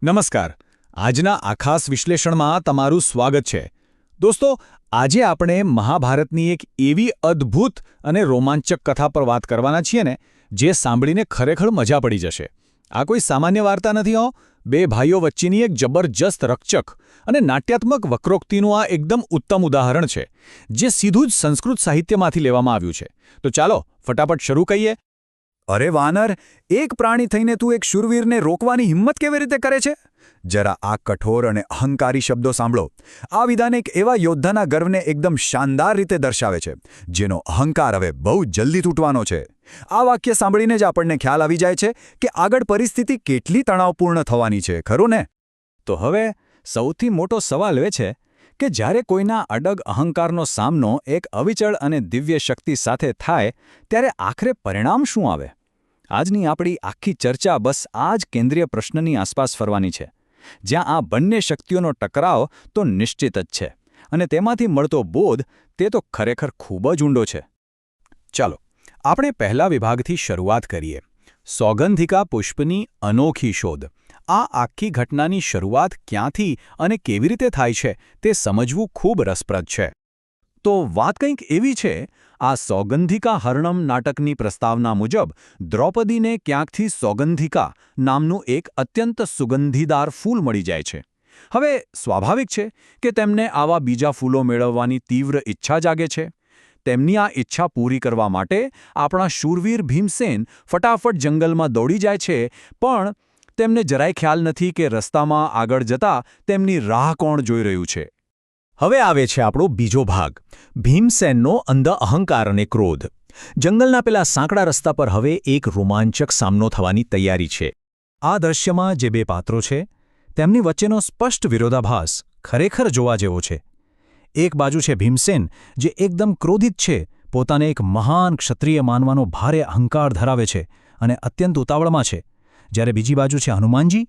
નમસ્કાર. આજના આ ખાસ વિશ્લેષણમાં તમારું સ્વાગત છે. દોસ્તો, આજે આપણે મહાભારતની એક એવી અદ્ભુત અને રોમાંચક કથા પર વાત કરવાના છીએ ને, જે સાંભળીને ખરેખર મજા પડી જશે. આ કોઈ સામાન્ય વાર્તા નથી હો. બે ભાઈઓ વચ્ચેની એક જબરજસ્ત રકચક અને નાટ્યાત્મક વક્રોક્તિનું આ એકદમ ઉત્તમ ઉદાહરણ છે, જે સીધું જ સંસ્કૃત સાહિત્યમાંથી લેવામાં આવ્યું છે. તો ચાલો ફટાફટ શરૂ કરીએ. અરે વાનર, એક પ્રાણી થઈને તું એક શૂરવીરને રોકવાની હિંમત કેવી રીતે કરે છે? જરા આ કઠોર અને અહંકારી શબ્દો સાંભળો. આ વિધાન એક એવા યોદ્ધાના ગર્વને એકદમ શાનદાર રીતે દર્શાવે છે, જેનો અહંકાર હવે બહુ જલ્દી તૂટવાનો છે. આ વાક્ય સાંભળીને જ આપણને ખ્યાલ આવી જાય છે કે આગળ પરિસ્થિતિ કેટલી તણાવપૂર્ણ થવાની છે, ખરું ને? તો હવે સૌથી મોટો સવાલ એ છે કે જ્યારે કોઈના અડગ અહંકારનો સામનો એક અવિચળ અને દિવ્ય શક્તિ સાથે થાય, ત્યારે આખરે પરિણામ શું આવે? આજની આપણી આખી ચર્ચા બસ આ જ કેન્દ્રીય પ્રશ્નની આસપાસ ફરવાની છે, જ્યાં આ બંને શક્તિઓનો ટકરાવ તો નિશ્ચિત જ છે, અને તેમાંથી મળતો બોધ તે તો ખરેખર ખૂબ જ ઊંડો છે. ચાલો, આપણે પહેલા વિભાગથી શરૂઆત કરીએ. સૌગંધિકા પુષ્પની અનોખી શોધ. આ આખી ઘટનાની શરૂઆત ક્યાંથી અને કેવી રીતે થાય છે તે સમજવું ખૂબ રસપ્રદ છે. તો વાત કંઈક એવી છે, આ સૌગંધિકા હરણમ નાટકની પ્રસ્તાવના મુજબ દ્રૌપદીને ક્યાંકથી સૌગંધિકા નામનું એક અત્યંત સુગંધીદાર ફૂલ મળી જાય છે. હવે સ્વાભાવિક છે કે તેમને આવા બીજા ફૂલો મેળવવાની તીવ્ર ઈચ્છા જાગે છે. તેમની આ ઈચ્છા પૂરી કરવા માટે આપણા શૂરવીર ભીમસેન ફટાફટ જંગલમાં દોડી જાય છે, પણ તેમને જરાય ખ્યાલ નથી કે રસ્તામાં આગળ જતા તેમની રાહ કોણ જોઈ રહ્યું છે. હવે આવે છે આપણો બીજો ભાગ, ભીમસેનનો અંધ અહંકાર અને ક્રોધ. જંગલના પેલા સાંકડા રસ્તા પર હવે એક રોમાંચક સામનો થવાની તૈયારી છે. આ દ્રશ્યમાં જે બે પાત્રો છે, તેમની વચ્ચેનો સ્પષ્ટ વિરોધાભાસ ખરેખર જોવા જેવો છે. એક બાજુ છે ભીમસેન, જે એકદમ ક્રોધિત છે, પોતાને એક મહાન ક્ષત્રિય માનવાનો ભારે અહંકાર ધરાવે છે અને અત્યંત ઉતાવળમાં છે. જ્યારે બીજી બાજુ છે હનુમાનજી.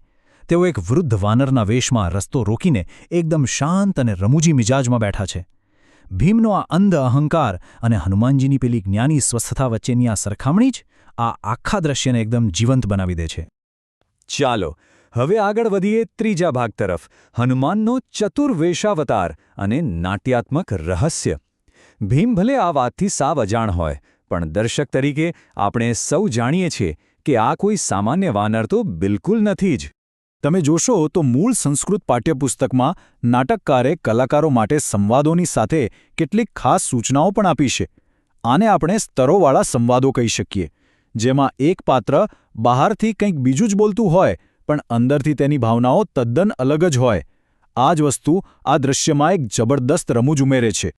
તેઓ એક વૃદ્ધ વાનરના વેશમાં રસ્તો રોકીને એકદમ શાંત અને રમૂજી મિજાજમાં બેઠા છે. ભીમનો આ અંધ અહંકાર અને હનુમાનજીની પેલી જ્ઞાની સ્વસ્થતા વચ્ચેની આ સરખામણી જ આ આખા દ્રશ્યને એકદમ જીવંત બનાવી દે છે. ચાલો, હવે આગળ વધીએ ત્રીજા ભાગ તરફ, હનુમાનનો ચતુર વેશાવતાર અને નાટ્યાત્મક રહસ્ય. ભીમ ભલે આ વાતથી સાવ અજાણ હોય, પણ દર્શક તરીકે આપણે સૌ જાણીએ છીએ કે આ કોઈ સામાન્ય વાનર તો બિલકુલ નથી જ. તમે જોશો તો મૂળ સંસ્કૃત પાઠ્યપુસ્તકમાં નાટકકારે કલાકારો માટે સંવાદોની સાથે કેટલીક ખાસ સૂચનાઓ પણ આપી છે. આને આપણે સ્તરોવાળા સંવાદો કહી શકીએ, જેમાં એક પાત્ર બહારથી કંઈક બીજું જ બોલતું હોય, પણ અંદરથી તેની ભાવનાઓ તદ્દન અલગ જ હોય. આ જ વસ્તુ આ દૃશ્યમાં એક જબરદસ્ત રમૂજ ઉમેરે છે.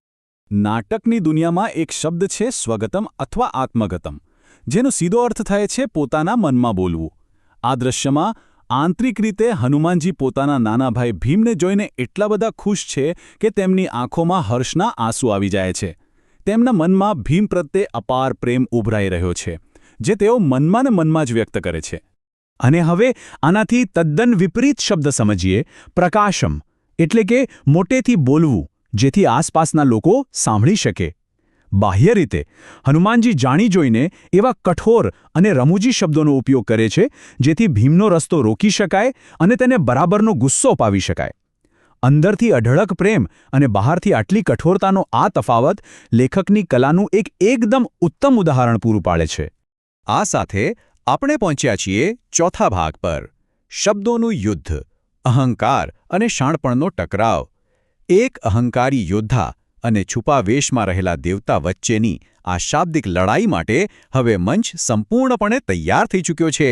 નાટકની દુનિયામાં એક શબ્દ છે સ્વગતમ અથવા આત્મગતમ, જેનો સીધો અર્થ થાય છે પોતાના મનમાં બોલવું. આ દ્રશ્યમાં આંતરિક રીતે હનુમાનજી પોતાના નાના ભાઈ ભીમને જોઈને એટલા બધા ખુશ છે કે તેમની આંખોમાં હર્ષના આંસુ આવી જાય છે. તેમના મનમાં ભીમ પ્રત્યે અપાર પ્રેમ ઉભરાઈ રહ્યો છે, જે તેઓ મનમાં ને મનમાં જ વ્યક્ત કરે છે. અને હવે આનાથી તદ્દન વિપરીત શબ્દ સમજીએ, પ્રકાશમ, એટલે કે મોટેથી બોલવું, જેથી આસપાસના લોકો સાંભળી શકે. બાહ્ય રીતે હનુમાનજી જાણી જોઈને એવા કઠોર અને રમૂજી શબ્દોનો ઉપયોગ કરે છે, જેથી ભીમનો રસ્તો રોકી શકાય અને તેને બરાબરનો ગુસ્સો અપાવી શકાય. અંદરથી અઢળક પ્રેમ અને બહારથી આટલી કઠોરતાનો આ તફાવત લેખકની કલાનું એક એકદમ ઉત્તમ ઉદાહરણ પૂરું પાડે છે. આ સાથે આપણે પહોંચ્યા છીએ ચોથા ભાગ પર, શબ્દોનું યુદ્ધ, અહંકાર અને શાણપણનો ટકરાવ. એક અહંકારી યોદ્ધા અને છુપા વેશમાં રહેલા દેવતા વચ્ચેની આ શાબ્દિક લડાઈ માટે હવે મંચ સંપૂર્ણપણે તૈયાર થઈ ચૂક્યો છે.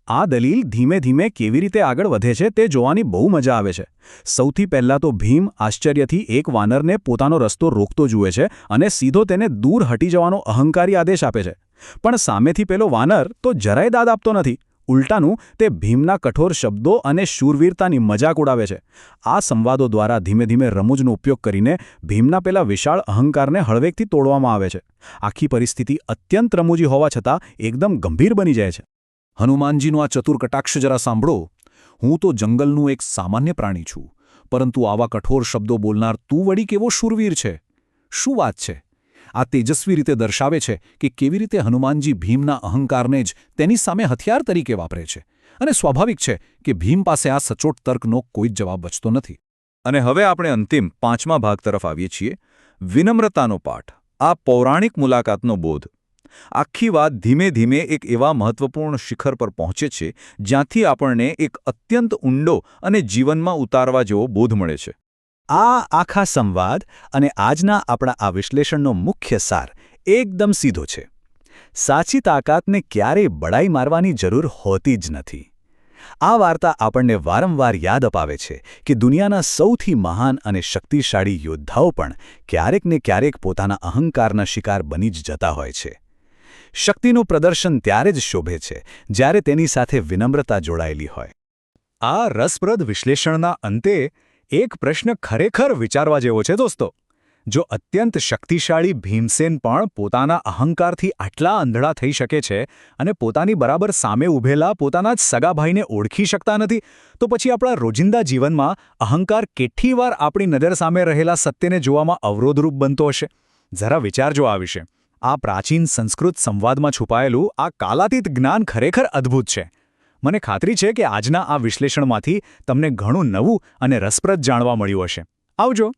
આ દલીલ ધીમે ધીમે કેવી રીતે આગળ વધે છે તે જોવાની બહુ મજા આવે છે. સૌથી પહેલાં તો ભીમ આશ્ચર્યથી એક વાનરને પોતાનો રસ્તો રોકતો જુએ છે અને સીધો તેને દૂર હટી જવાનો અહંકારી આદેશ આપે છે. પણ સામેથી પેલો વાનર તો જરાય દાદ આપતો નથી. ઉલટાનું તે ભીમના કઠોર શબ્દો અને શૂરવીરતાની મજાક ઉડાવે છે. આ સંવાદો દ્વારા ધીમે ધીમે રમૂજનો ઉપયોગ કરીને ભીમના પેલા વિશાળ અહંકારને હળવેકથી તોડવામાં આવે છે. આખી પરિસ્થિતિ અત્યંત રમૂજી હોવા છતાં એકદમ ગંભીર બની જાય છે. હનુમાનજીનો આ ચતુર કટાક્ષ જરા સાંભળો. હું તો જંગલનું એક સામાન્ય પ્રાણી છું, પરંતુ આવા કઠોર શબ્દો બોલનાર તું વળી કેવો શૂરવીર છે? શું વાત છે? આ તેજસ્વી રીતે દર્શાવે છે કે કેવી રીતે હનુમાનજી ભીમના અહંકારને જ તેની સામે હથિયાર તરીકે વાપરે છે. અને સ્વાભાવિક છે કે ભીમ પાસે આ સચોટ તર્કનો કોઈ જ જવાબ બચતો નથી. અને હવે આપણે અંતિમ 5મા ભાગ તરફ આવીએ છીએ, વિનમ્રતાનો પાઠ, આ પૌરાણિક મુલાકાતનો બોધ. આખી વાત ધીમે ધીમે એક એવા મહત્વપૂર્ણ શિખર પર પહોંચે છે જ્યાંથી આપણને એક અત્યંત ઊંડો અને જીવનમાં ઉતારવા જેવો બોધ મળે છે. આ આખા સંવાદ અને આજના આપણા આ વિશ્લેષણનો મુખ્ય સાર એકદમ સીધો છે. સાચી તાકાતને ક્યારેય બડાઈ મારવાની જરૂર હોતી જ નથી. આ વાર્તા આપણને વારંવાર યાદ અપાવે છે કે દુનિયાના સૌથી મહાન અને શક્તિશાળી યોદ્ધાઓ પણ ક્યારેક ને ક્યારેક પોતાના અહંકારના શિકાર બની જ જતા હોય છે. શક્તિનું પ્રદર્શન ત્યારે જ શોભે છે જ્યારે તેની સાથે વિનમ્રતા જોડાયેલી હોય. આ રસપ્રદ વિશ્લેષણના અંતે એક પ્રશ્ન ખરેખર વિચારવા જેવો છે દોસ્તો. જો અત્યંત શક્તિશાળી ભીમસેન પણ પોતાના અહંકારથી આટલા અંધળા થઈ શકે છે અને પોતાની બરાબર સામે ઊભેલા પોતાના જ સગા ભાઈને ઓળખી શકતા નથી, તો પછી આપણા રોજિંદા જીવનમાં અહંકાર કેટલી વાર આપણી નજર સામે રહેલા સત્યને જોવામાં અવરોધરૂપ બનતો હશે? જરા વિચારજો આ વિશે. આ પ્રાચીન સંસ્કૃત સંવાદમાં છુપાયેલું આ કાલાતીત જ્ઞાન ખરેખર અદ્ભુત છે. મને ખાતરી છે કે આજના આ વિશ્લેષણમાંથી તમને ઘણું નવું અને રસપ્રદ જાણવા મળ્યું હશે. આવજો.